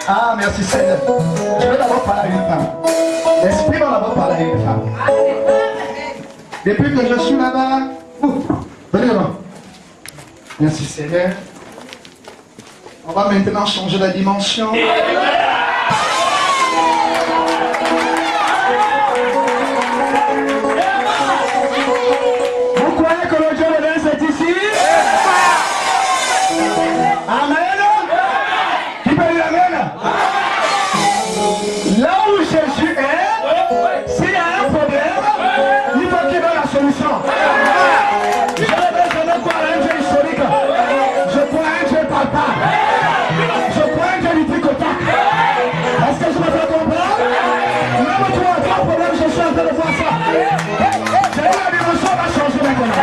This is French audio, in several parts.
Ah, merci Seigneur. Je vais d'abord parler à une femme. L'Esprit va d'abord parler à une femme. Depuis que je suis là-bas, venez là. Merci Seigneur. On va maintenant changer la dimension. Vous croyez que le Dieu de l'Est est ici? Amen. Qui peut dire Amen? Là où Jésus est, s'il y a un problème, il faut qu'il donne la solution. Je ne vais jamais croire à un Dieu historique. Je crois à un Dieu palpable. Je crois à un Dieu du tricotac. Est-ce que je me fais comprendre? Même toi, pas de problème, je suis en train de voir ça. C'est la dimension va changer maintenant.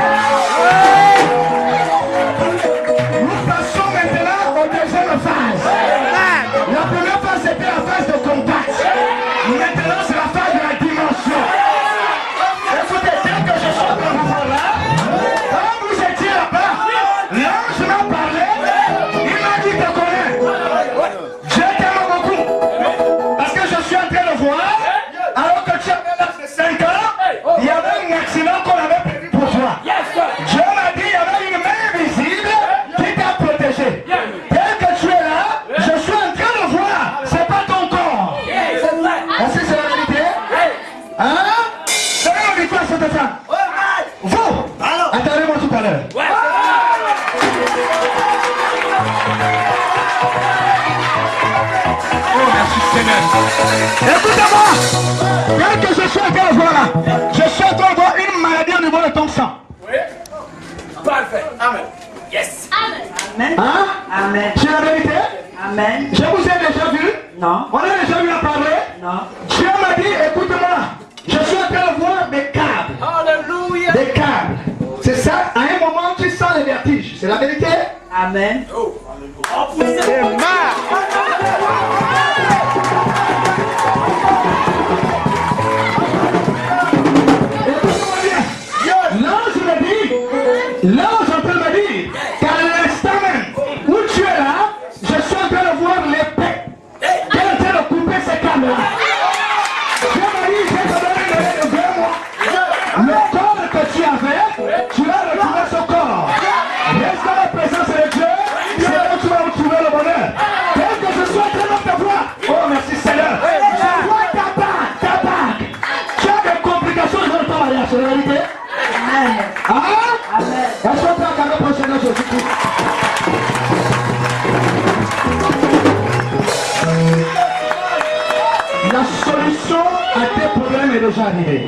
Nous passons maintenant aux deuxième phase. La première phase c'était la phase de contact. Maintenant c'est la phase de la dimension. Écoutez, dès que je suis dans le voir là, quand vous étiez là-bas, l'ange m'a parlé, il m'a dit te connais. Je t'aime beaucoup. Parce que je suis en train de voir, alors que tu avais l'âge de 5 ans, il y avait un accident qu'on avait prévu pour toi. Dieu m'a dit il y avait une main invisible qui t'a protégé. Dès que tu es là, je suis en train de voir, c'est pas ton corps. Est-ce que c'est la vérité? Hein? Donnez-moi victoire à cette femme. Vous, attendez-moi tout à l'heure. Oh, merci Seigneur. Écoutez-moi. Dès que je suis en train de voir là, je suis en train de voir une maladie au niveau de ton sang. Parfait. Amen. Yes. Amen. Hein? Amen. C'est la vérité? Amen. Je vous ai déjà vu? Non. On a déjà vu en parler? Non. Dieu m'a dit, écoute-moi, je suis en train de voir des câbles. Alléluia. Des câbles. C'est ça, à un moment tu sens les vertiges. C'est la vérité? Amen. Oh, poussez. Écoute-moi bien. L'ange me dit, l'ange en train de me dire qu'à l'instant même où tu es là, je suis en train de voir l'épée qui est en train de couper ces câbles-là. Dieu m'a dit, je vais te donner un délai de 2 mois. Le corps que tu avais, tu vas retrouver ce corps. Reste dans la présence de Dieu, c'est là où tu vas retrouver le bonheur. Dès que je suis en train de te voir, oh merci Seigneur, je vois ta bague. Tu as des complications dans ton mariage, c'est la vérité? Amen. Ah? Amen. Est-ce qu'on peut accorder pour le Seigneur Jésus-Christ? La solution à tes problèmes est déjà arrivée.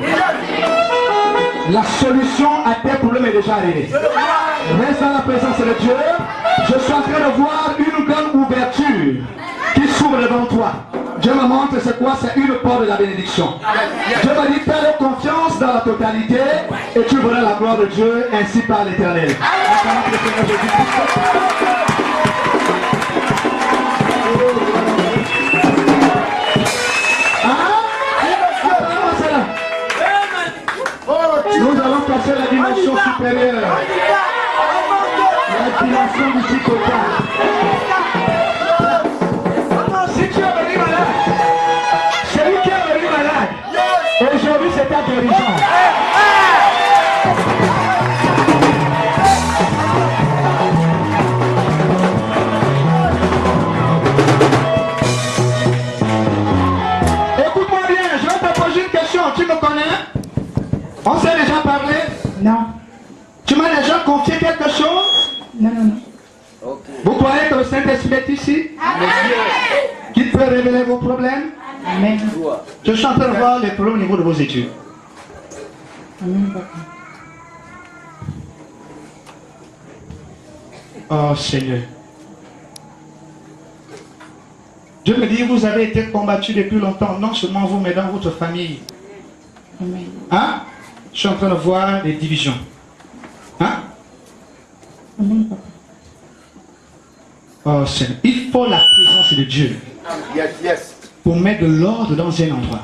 La solution à tes problèmes est déjà arrivée. Reste dans la présence de Dieu. Je suis en train de voir une grande ouverture qui s'ouvre devant toi. Dieu me montre c'est quoi? C'est une porte de la bénédiction. Dieu m'a dit fais confiance dans la totalité et tu verras la gloire de Dieu ainsi par l'Éternel. Nous allons passer à la dimension supérieure. La dimension du psychopath. Si tu es venu malade, celui qui est venu malade, aujourd'hui c'est ta guérison. Écoute-moi bien, je vais te poser une question. Tu me connais? On s'est déjà parlé? Non. Tu m'as déjà confié quelque chose? Non, non, non. Vous croyez que le Saint-Esprit est ici? Amen. Qu'il peut révéler vos problèmes? Amen. Je suis en train de voir les problèmes au niveau de vos études. Amen, papa. Oh Seigneur. Dieu me dit, vous avez été combattu depuis longtemps, non seulement vous, mais dans votre famille. Amen. Hein? Je suis en train de voir des divisions. Hein? Amen, papa. Oh Seigneur, il faut la présence de Dieu pour mettre de l'ordre dans un endroit.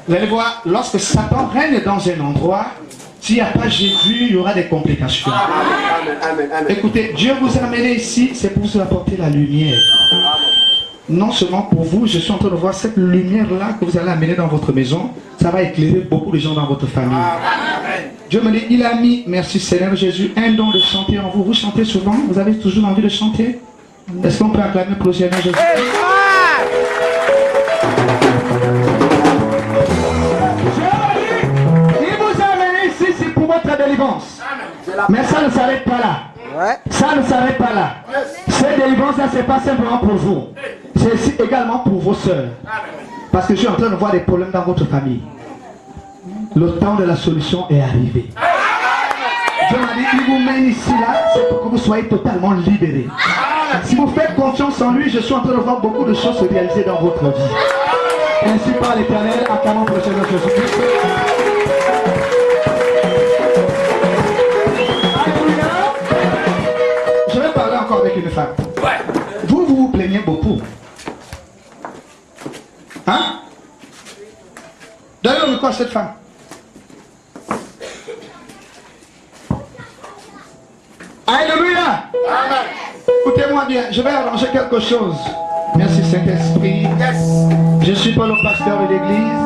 Vous allez voir, lorsque Satan règne dans un endroit, s'il n'y a pas Jésus, il y aura des complications. Écoutez, Dieu vous a amené ici, c'est pour vous apporter la lumière. non seulement pour vous, je suis en train de voir cette lumière-là que vous allez amener dans votre maison. Ça va éclairer beaucoup de gens dans votre famille. Dieu me dit, il a mis, merci Seigneur Jésus, un don de chanter en vous. Vous chantez souvent? Vous avez toujours envie de chanter? Est-ce qu'on peut acclamer pour le Seigneur Jésus? Il vous a amené ici, c'est pour votre délivrance. Mais ça ne s'arrête pas là. Ça ne s'arrête pas là. Cette délivrance-là, ce n'est pas simplement pour vous. C'est aussi également pour vos soeurs. Parce que je suis en train de voir des problèmes dans votre famille. Le temps de la solution est arrivé. Dieu m'a dit, il vous mène ici là, c'est pour que vous soyez totalement libérés. Si vous faites confiance en lui, je suis en train de voir beaucoup de choses se réaliser dans votre vie. Ainsi par l'Éternel, acclamons pour le Seigneur Jésus-Christ. Je vais parler encore avec une femme. Vous vous plaignez beaucoup. Hein? Donnez-le quoi à cette femme? Alléluia! Écoutez-moi bien, je vais arranger quelque chose. Merci Saint-Esprit. Je ne suis pas le pasteur de l'église.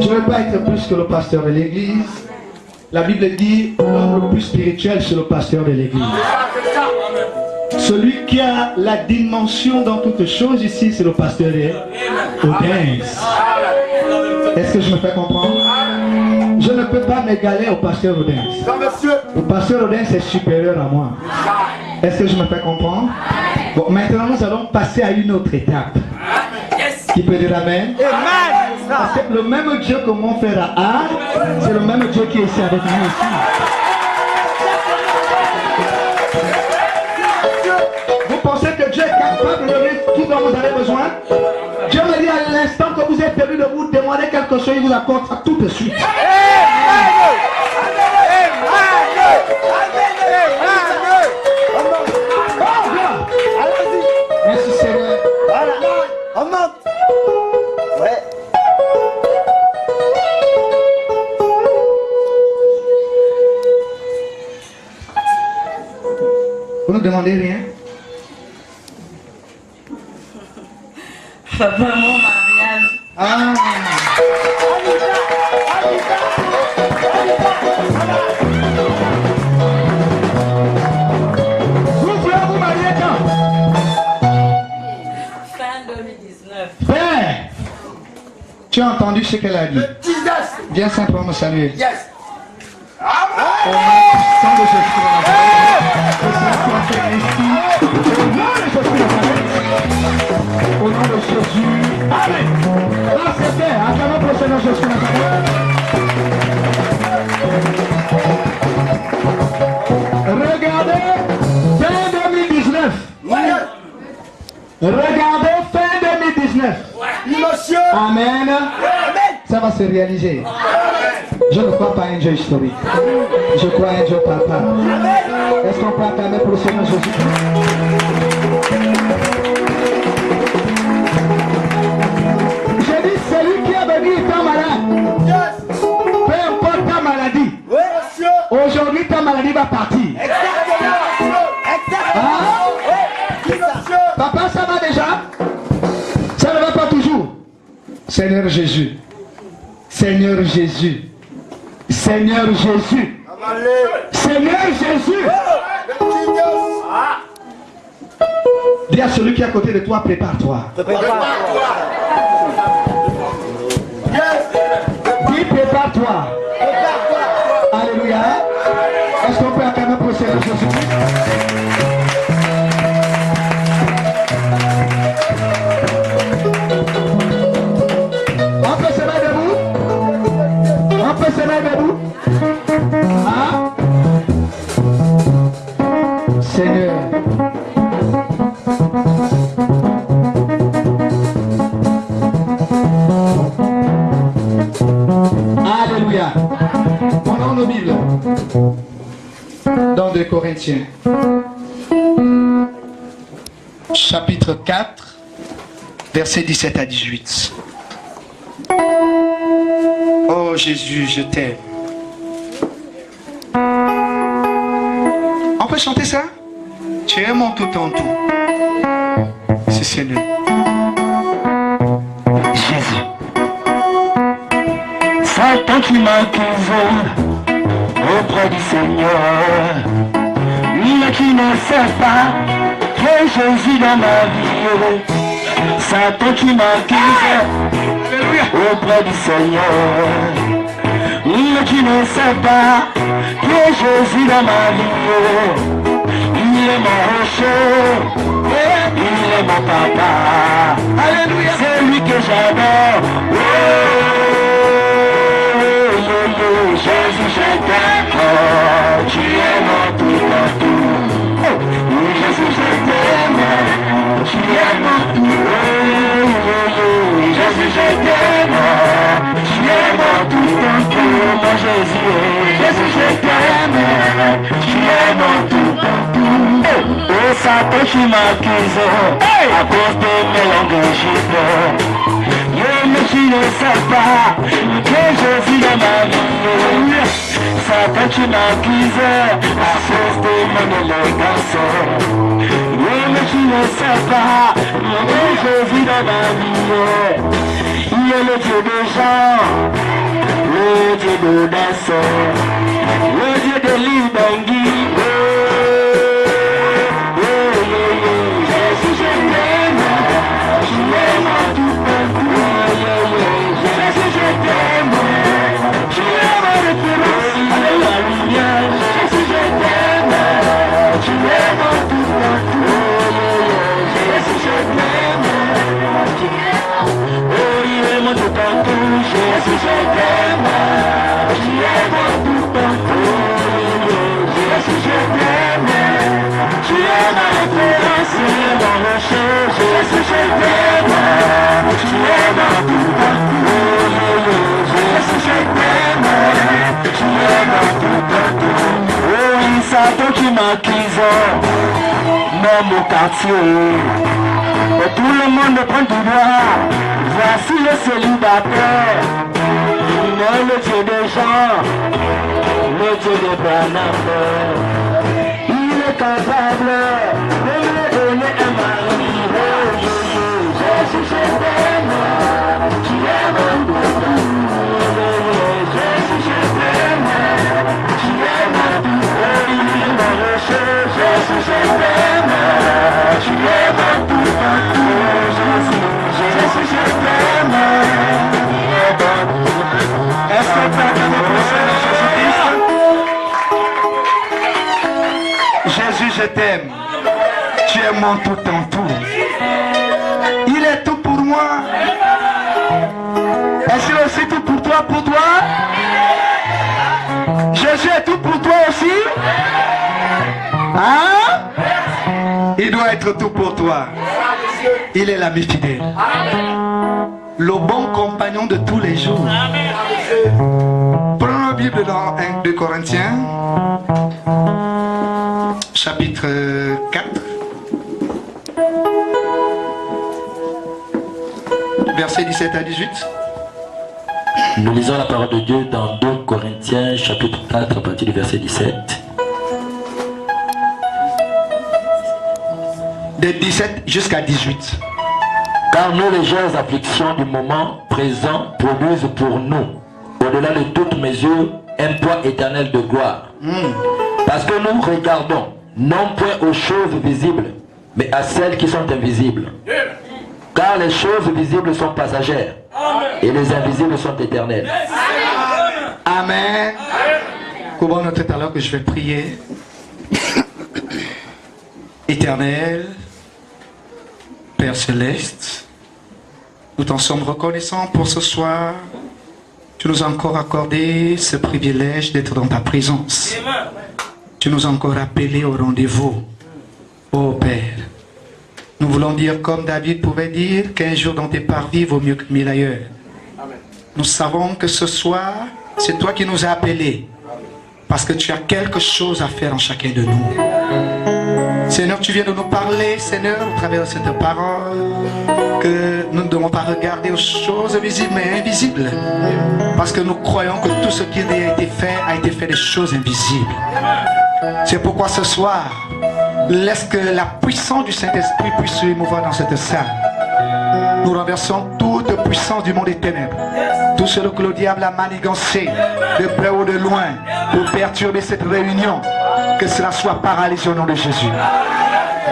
Je ne veux pas être plus que le pasteur de l'église. La Bible dit, l'homme le plus spirituel, c'est le pasteur de l'église. Celui qui a la dimension dans toutes choses ici, c'est le pasteur Audens. Est-ce que je me fais comprendre? Je ne peux pas m'égaler au pasteur Audens. Le pasteur Audens est supérieur à moi. Est-ce que je me fais comprendre? Bon, maintenant nous allons passer à une autre étape. Qui peut dire Amen? Parce que le même Dieu que mon frère a, c'est le même Dieu qui est ici avec nous aussi. Vous pensez que Dieu est capable de donner tout dont vous avez besoin? Dieu me dit à l'instant que vous êtes venu de vous demander quelque chose, il vous accorde ça tout de suite. Merci Seigneur. Voilà. On monte. Ouais. Vous ne demandez rien? Papa, mon mariage. Ah. Vous voulez vous marier quand? Fin 2019. Père, tu as entendu ce qu'elle a dit? Viens simplement me saluer. Au nom de Jésus de Nazareth, que ça soit fait ici. Au nom de Jésus de Nazareth. Au nom de Jésus. Amen. Là, c'est fait. Acclamons pour le Seigneur Jésus de Nazareth. Regardez fin 2019. Regardez fin 2019. Amen. Ça va se réaliser. Je ne crois pas à un Dieu historique. Je crois à un Dieu papa. Est-ce qu'on peut acclamer pour le Seigneur Jésus? J'ai dit, celui qui est venu étant malade. Peu importe ta maladie. Aujourd'hui, ta maladie va partir. Hein? Papa, ça va déjà? Ça ne va pas toujours. Seigneur Jésus. Seigneur Jésus. Seigneur Jésus. Seigneur Jésus. Dis à celui qui est à côté de toi, prépare-toi. Dis prépare-toi. Alléluia. Est-ce qu'on peut acclamer pour le Seigneur Jésus? On peut se mettre debout? On peut se mettre debout? Hein? Seigneur. Alléluia. Prenons nos Bibles. Dans 2 Corinthiens. Chapitre 4, versets 17 à 18. Oh Jésus, je t'aime. On peut chanter ça? Tu es mon tout en tout. Merci Seigneur. Jésus. Satan qui m'accuse auprès du Seigneur, lui qui ne sait pas que Jésus dans ma vie. Satan qui m'accuse auprès du Seigneur, lui qui ne sait pas que Jésus dans ma vie. Il est mon rocher, il est mon papa. Alléluia, c'est lui que j'adore. Oh, Jésus, je t'aime. Oh, tu es mon tout en tout. Oh, Jésus, je t'aime. Tu es mon tout. Oh, Jésus, je t'aime. Tu es mon tout en tout. Mon Jésus, Jésus, je t'aime. Tu es mon tout en tout. Oh, Satan qui m'accuse à cause de mes langages. Mais tu ne sais pas que je vis dans ma vie. Satan qui m'accuse à cause de mon élégance. Mais tu ne sais pas que je vis dans ma vie. Il est le Dieu des gens, le Dieu d'audace, le Dieu de l'Ibangui. Satan qui m'accuse, même au quartier, et tout le monde me prend du doigt. Voici le célibataire, mais le Dieu des gens, le Dieu des Branham, il est capable de me donner un mari. Jésus, je t'aime, tu es mon Dieu. Jésus, je t'aime, tu es mon Dieu. Jésus, je t'aime, tu es mon tout en tout. Jésus, je t'aime, tu es mon tout. Est-ce que tu as donné pour Jésus, je t'aime. Tu es mon tout en tout. Il est tout pour moi. Est-ce qu'il est aussi tout pour toi, Jésus est tout pour toi aussi. Hein? Il doit être tout pour toi. Il est l'ami fidèle. Le bon compagnon de tous les jours. Prenons la Bible dans 1 Corinthiens, chapitre 4. Versets 17 à 18. Nous lisons la parole de Dieu dans 2 Corinthiens chapitre 4 à partir du verset 17. De 17 jusqu'à 18. Car nos légères afflictions du moment présent produisent pour nous, au-delà de toute mesure, un poids éternel de gloire. Parce que nous regardons non point aux choses visibles, mais à celles qui sont invisibles. Car les choses visibles sont passagères, et les invisibles sont éternelles. Amen. Comment tout à l'heure que je vais prier. Éternel, Père Céleste, nous t'en sommes reconnaissants pour ce soir. Tu nous as encore accordé ce privilège d'être dans ta présence. Tu nous as encore appelés au rendez-vous. Ô Père, nous voulons dire comme David pouvait dire qu'un jour dans tes parvis vaut mieux que 1000 ailleurs. Nous savons que ce soir, c'est toi qui nous as appelés. Parce que tu as quelque chose à faire en chacun de nous. Seigneur, tu viens de nous parler, Seigneur, au travers de cette parole, que nous ne devons pas regarder aux choses visibles mais invisibles. Parce que nous croyons que tout ce qui a été fait des choses invisibles. C'est pourquoi ce soir, Laisse que la puissance du Saint-Esprit puisse se émouvoir dans cette salle. Nous renversons toute puissance du monde des ténèbres. Tout ce que le diable a manigancé, de près ou de loin, pour perturber cette réunion, que cela soit paralysé au nom de Jésus.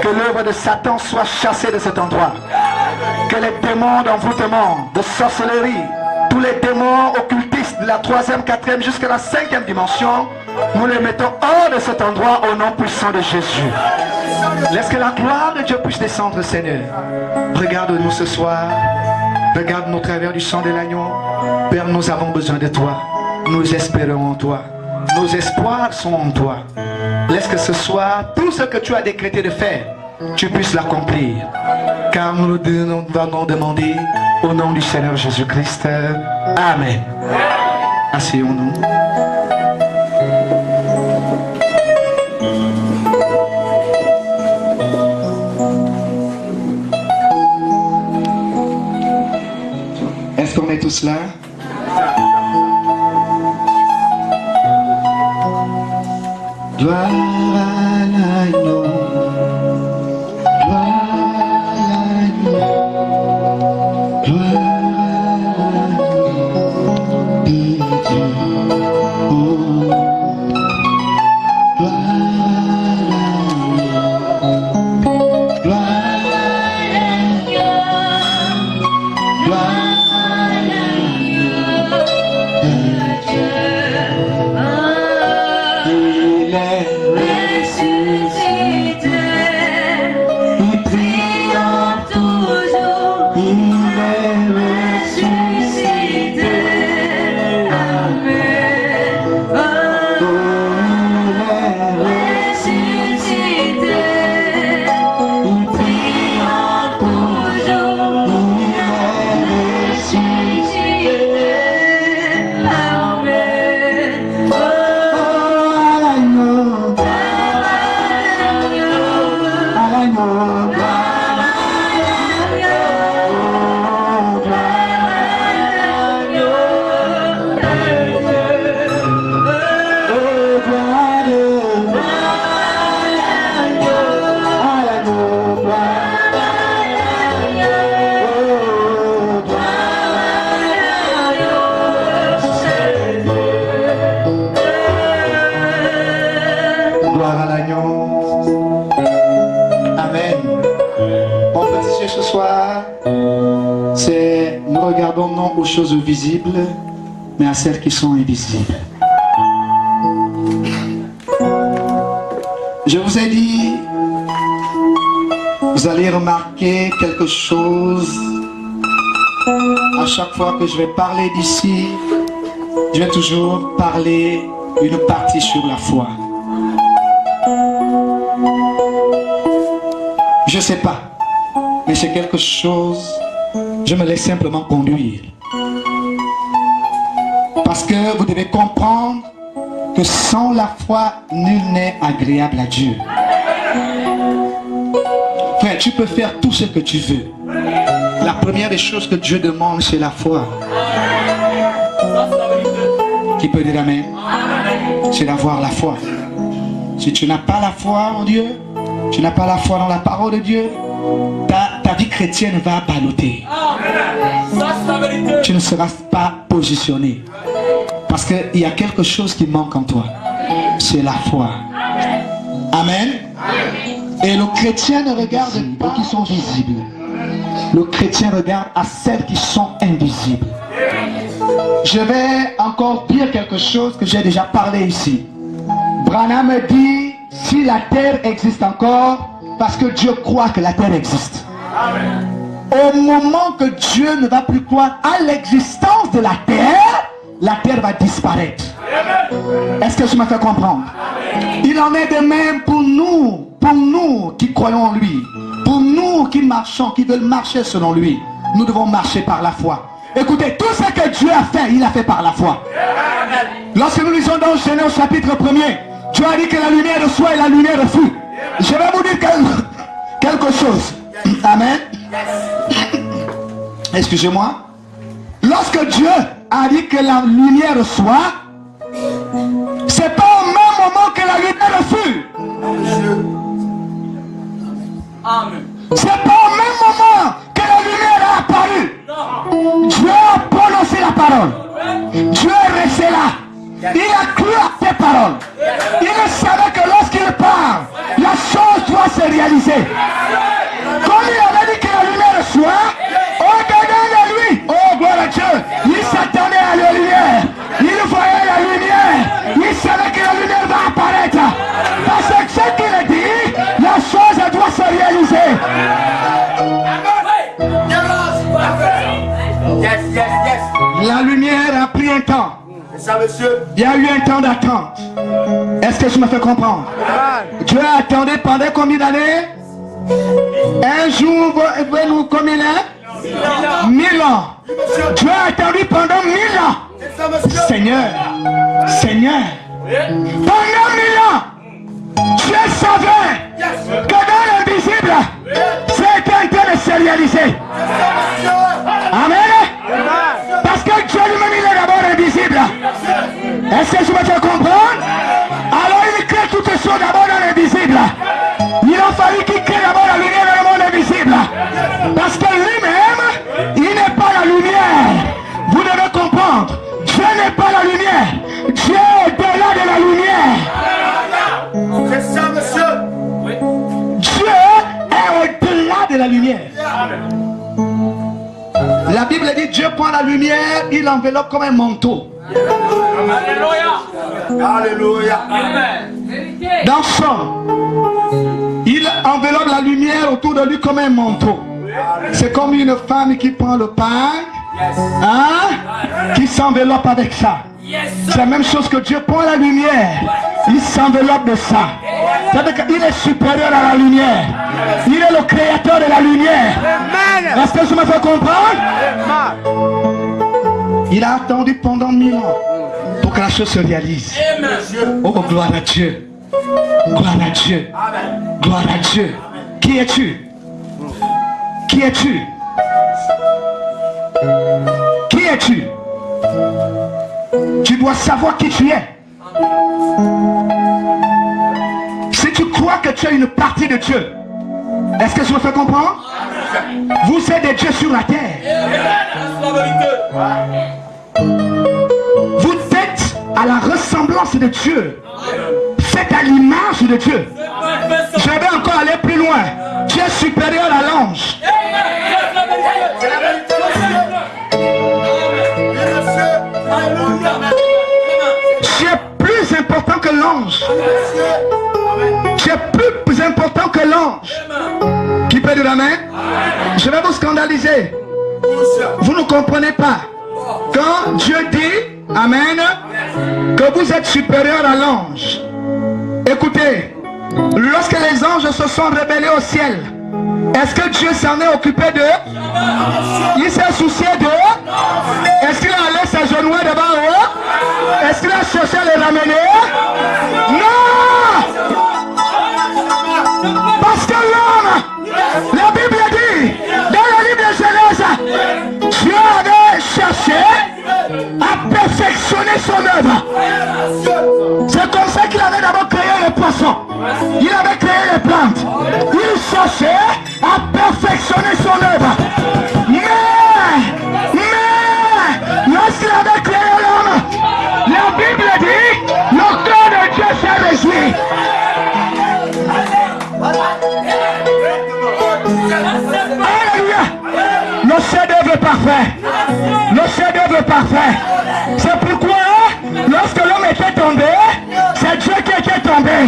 Que l'œuvre de Satan soit chassée de cet endroit. Que les démons d'envoûtement, de sorcellerie, tous les démons occultistes de la 3e, 4e jusqu'à la 5e dimension, nous les mettons hors de cet endroit au nom puissant de Jésus. Laisse que la gloire de Dieu puisse descendre, Seigneur. Regarde-nous ce soir. Regarde-nous au travers du sang de l'agneau. Père, nous avons besoin de toi. Nous espérons en toi. Nos espoirs sont en toi. Laisse que ce soir, tout ce que tu as décrété de faire, tu puisses l'accomplir. Car nous allons demander au nom du Seigneur Jésus-Christ. Amen. Asseyons-nous. Est-ce qu'on est tous là? Gloire à l'agneau, gloire à l'agneau, gloire à l'agneau de Dieu. Oh, gloire à l'agneau, gloire à l'agneau, gloire à l'agneau de Dieu. Il est ressuscité, il triomphe toujours, il est ressuscité, Amen. Oh, il est ressuscité, il triomphe toujours, il est ressuscité, Amen. Gloire à l'agneau. Amen. Mon petit Dieu ce soir, c'est nous regardons non aux choses visibles, mais à celles qui sont invisibles. Je vous ai dit, vous allez remarquer quelque chose. À chaque fois que je vais parler d'ici, je vais toujours parler une partie sur la foi. Je ne sais pas, mais c'est quelque chose, je me laisse simplement conduire. Parce que vous devez comprendre que sans la foi, nul n'est agréable à Dieu. Frère, tu peux faire tout ce que tu veux. La première des choses que Dieu demande, c'est la foi. Qui peut dire Amen? C'est d'avoir la foi. Si tu n'as pas la foi en Dieu, tu n'as pas la foi dans la parole de Dieu, ta vie chrétienne va balloter. Tu ne seras pas positionné. Parce qu'il y a quelque chose qui manque en toi. C'est la foi. Amen. Et le chrétien ne regarde pas qui sont visibles. Le chrétien regarde à celles qui sont invisibles. Je vais encore dire quelque chose que j'ai déjà parlé ici. Branham me dit, si la terre existe encore, parce que Dieu croit que la terre existe. Amen. Au moment que Dieu ne va plus croire à l'existence de la terre va disparaître. Est-ce que je me fais comprendre? Amen. Il en est de même pour nous qui croyons en lui, pour nous qui marchons, qui veulent marcher selon lui. Nous devons marcher par la foi. Écoutez, tout ce que Dieu a fait, il a fait par la foi. Amen. Lorsque nous lisons dans Genèse chapitre 1er, Dieu a dit que la lumière soit et la lumière fut. Je vais vous dire quelque chose. Amen. Excusez-moi. Lorsque Dieu a dit que la lumière soit, c'est pas au même moment que la lumière fut. Amen. C'est pas au même moment que la lumière a apparu. Non. Dieu a prononcé la parole. Dieu est resté là. Il a cru à ses paroles. Il savait que lorsqu'il parle, la chose doit se réaliser. Comme il avait dit que la lumière soit, au-dedans de lui, oh gloire à Dieu, il s'attendait à la lumière. Il voyait la lumière. Il savait que la lumière va apparaître. Parce que ce qu'il a dit, la chose doit se réaliser. Yes, yes, yes. La lumière a pris un temps. C'est ça, monsieur. Il y a eu un temps d'attente. Est-ce que je me fais comprendre? Dieu a attendu pendant combien d'années? Un jour, vous combien d'années? 1000 ans. Dieu a attendu pendant 1000 ans. C'est ça, monsieur. Seigneur, Seigneur, pendant 1000 ans, Dieu savait que dans l'invisible, c'était en train de se réaliser. Amen. Parce que Dieu lui-même, il est d'abord invisible. Est-ce que je me fais comprendre? Alors il crée toutes choses d'abord dans l'invisible. Il a fallu qu'il crée d'abord la lumière dans le monde invisible. Parce que lui-même, il n'est pas la lumière. Vous devez comprendre. Dieu n'est pas la lumière. Dieu est au-delà de la lumière. C'est ça, monsieur. Dieu est au-delà de la lumière. La Bible dit Dieu prend la lumière, il l'enveloppe comme un manteau. Alléluia. Alléluia. Amen. Dans Somme, il enveloppe la lumière autour de lui comme un manteau. C'est comme une femme qui prend le pain, hein, qui s'enveloppe avec ça. C'est la même chose que Dieu prend la lumière, il s'enveloppe de ça. C'est-à-dire qu'il est supérieur à la lumière. Il est le créateur de la lumière. Est-ce que je me fais comprendre? Il a attendu pendant 1000 ans pour que la chose se réalise. Oh, gloire à Dieu. Gloire à Dieu. Gloire à Dieu. Qui es-tu? Qui es-tu? Qui es-tu? Tu dois savoir qui tu es. Si tu crois que tu es une partie de Dieu, est-ce que je me fais comprendre? Vous êtes des dieux sur la terre. Vous êtes à la ressemblance de Dieu. Faites à l'image de Dieu. Je vais encore aller plus loin. Dieu est supérieur à l'ange. Tu es plus important que l'ange. Tu es plus important que l'ange. Qui peut dire amen? Je vais vous scandaliser. Vous ne comprenez pas. Quand Dieu dit, amen, que vous êtes supérieur à l'ange. Écoutez, lorsque les anges se sont rebellés au ciel, est-ce que Dieu s'en est occupé d'eux? Il s'est soucié d'eux? Est-ce qu'il a allé s'agenouiller devant eux? Est-ce qu'il a cherché à les ramener? Non! Parce que l'homme, la Bible dit, dans le livre de Genèse, Dieu avait cherché à perfectionner son œuvre. C'est comme ça qu'il avait d'abord créé les poissons. Il avait créé les plantes. Il cherchait à perfectionner son œuvre. Mais, lorsqu'il avait créé l'homme, la Bible dit, le cœur de Dieu s'est réjoui. Alléluia. Le chef-d'œuvre est parfait. Le chef-d'œuvre est parfait. C'est pourquoi, lorsque l'homme était tombé, c'est Dieu qui était tombé.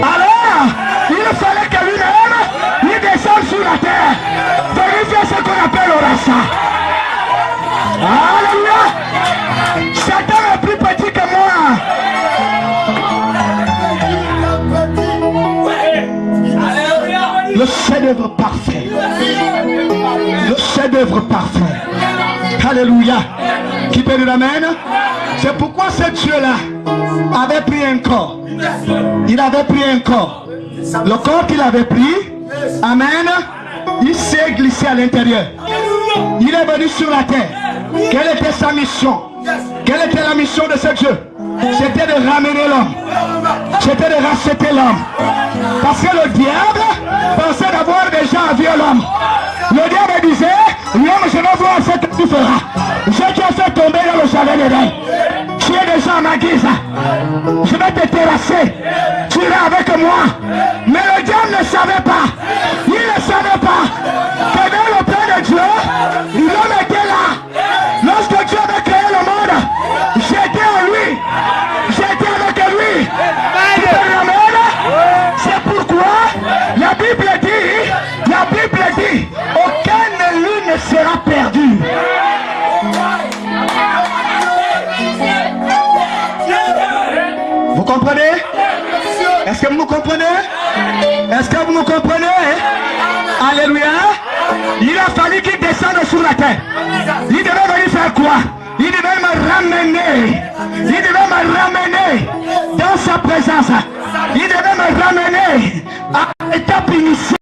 Alors, il fallait que lui-même, il descende sur la terre. Vérifier ce qu'on appelle le rachat. Alléluia. Satan est plus petit que moi. Le chef-d'œuvre parfait. Le chef-d'œuvre parfait. Alléluia. Qui peut dire amen? C'est pourquoi ce Dieu-là avait pris un corps. Il avait pris un corps. Le corps qu'il avait pris, amen, il s'est glissé à l'intérieur. Il est venu sur la terre. Quelle était sa mission? Quelle était la mission de ce Dieu? c'était de ramener l'homme. C'était de racheter l'homme. Parce que le diable pensait d'avoir déjà envié l'homme. Le diable disait, l'homme, je vais voir ce que tu feras. Je t'ai fait tomber dans le jardin d'Éden. Tu es déjà à ma guise. Je vais te terrasser. Tu iras avec moi. Mais le diable ne savait pas. Il ne savait pas que dans le plan de Dieu, l'homme était là. Lorsque Dieu avait créé le monde, j'étais en lui. J'étais avec lui. C'est pourquoi la Bible dit, aucun élu ne sera perdu. Vous comprenez? Est-ce que vous nous comprenez? Est-ce que vous nous comprenez? Alléluia. Il a fallu qu'il descende sur la terre. Il devait venir faire quoi? Il devait me ramener. Il devait me ramener dans sa présence. Il devait me ramener à l'étape initiale.